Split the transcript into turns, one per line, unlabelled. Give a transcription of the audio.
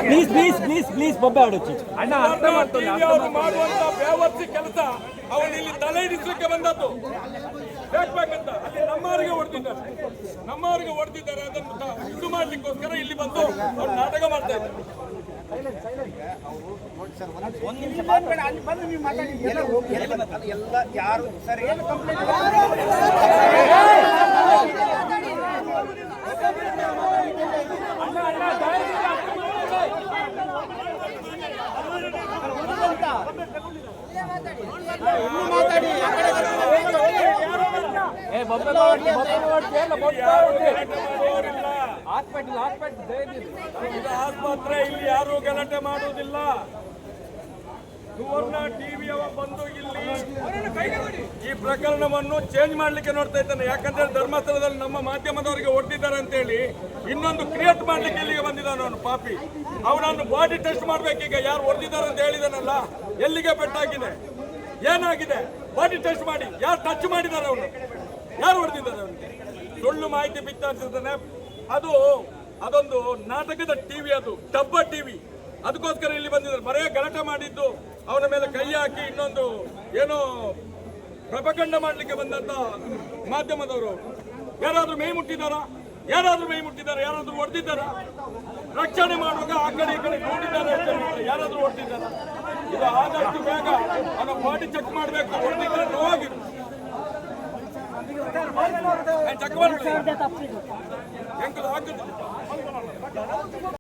Please please please please ಬೊಬ್ಬೆ ಆಡೋಚಿ
ಅಣ್ಣ ಅವರು ಮಾಡುವಂತ ಬೇವರ್ಸಿ ಕೆಲಸ ಅವನು ಇಲ್ಲಿ ತಲೆ ಹಿಡಿಸಲಿಕ್ಕೆ ಬಂದದ್ದು ಬೇಕಂತ ಅಲ್ಲಿ ನಮ್ಮವರಿಗೆ ಹೊಡೆದಿದ್ದಾರೆ ಅದನ್ನು ಇದು ಮಾಡ್ಲಿಕ್ಕೋಸ್ಕರ ಇಲ್ಲಿ ಬಂದು ಅವ್ರು ನಾಟಕ ಮಾಡ್ತಾ ಇದ್ದಾರೆ.
ಯಾರು ಸರ್ ಏನು ಕಂಪ್ಲೇಂಟ್
ಆಸ್ಪತ್ರೆ ಇಲ್ಲಿ ಯಾರು ಗಲಾಟೆ ಮಾಡುವುದಿಲ್ಲ. ಸುವರ್ಣ ಟಿವಿಯವ ಬಂದು ಇಲ್ಲಿ ಈ ಪ್ರಕರಣವನ್ನು ಚೇಂಜ್ ಮಾಡ್ಲಿಕ್ಕೆ ನೋಡ್ತಾ ಇದ್ದಾನೆ. ಯಾಕಂದ್ರೆ ಧರ್ಮಸ್ಥಳದಲ್ಲಿ ನಮ್ಮ ಮಾಧ್ಯಮದವರಿಗೆ ಹೊಡೆದಿದ್ದಾರೆ ಅಂತ ಹೇಳಿ ಇನ್ನೊಂದು ಕ್ರಿಯೇಟ್ ಮಾಡ್ಲಿಕ್ಕೆ ಇಲ್ಲಿಗೆ ಬಂದಿದ್ದಾನೆ ಅವನು ಪಾಪಿ. ಅವನನ್ನು ಬಾಡಿ ಟೆಸ್ಟ್ ಮಾಡ್ಬೇಕೀಗ. ಯಾರು ಹೊಡೆದಿದ್ದಾರೆ ಅಂತ ಹೇಳಿದಾನಲ್ಲ, ಎಲ್ಲಿಗೆ ಪೆಟ್ಟಾಗಿದೆ, ಏನಾಗಿದೆ, ಬಾಡಿ ಟೆಸ್ಟ್ ಮಾಡಿ. ಯಾರು ಟಚ್ ಮಾಡಿದ್ದಾರೆ ಅವನು, ಯಾರು ಹೊಡೆದಿದ್ದಾರೆ ಅವನಿಗೆ. ಸುಳ್ಳು ಮಾಹಿತಿ ಬಿತ್ತರಿಸಿದ್ದಾನೆ. ಅದೊಂದು ನಾಟಕದ ಟಿವಿ, ಅದು ಡಬ್ಬ ಟಿವಿ. ಅದಕ್ಕೋಸ್ಕರ ಇಲ್ಲಿ ಬಂದಿದ್ದಾರೆ. ಬರೇ ಗಲಾಟೆ ಮಾಡಿದ್ದು, ಅವನ ಮೇಲೆ ಕೈ ಹಾಕಿ ಇನ್ನೊಂದು ಏನೋ ಪ್ರಪಕಂಡ ಮಾಡಲಿಕ್ಕೆ ಬಂದಂತ ಮಾಧ್ಯಮದವರು. ಯಾರಾದ್ರೂ ಮೈ ಮುಟ್ಟಿದ್ದಾರಾ? ಯಾರಾದ್ರೂ ಹೊಡೆದಿದ್ದಾರ? ರಕ್ಷಣೆ ಮಾಡುವಾಗ ಆ ಕಡೆ ಈ ಕಡೆ ನೋಡಿದ್ದಾರೆ, ಯಾರಾದ್ರೂ ಹೊಡೆದಿದ್ದಾರ? ಇದು ಆದಷ್ಟು ಬೇಗ ಅವನ ಬಾಡಿ ಚೆಕ್ ಮಾಡಬೇಕು. ಹೊಡೆದಿದ್ದಾರೆ ನೋವಾಗಿರು ಚೆಕ್ ಮಾಡಿ.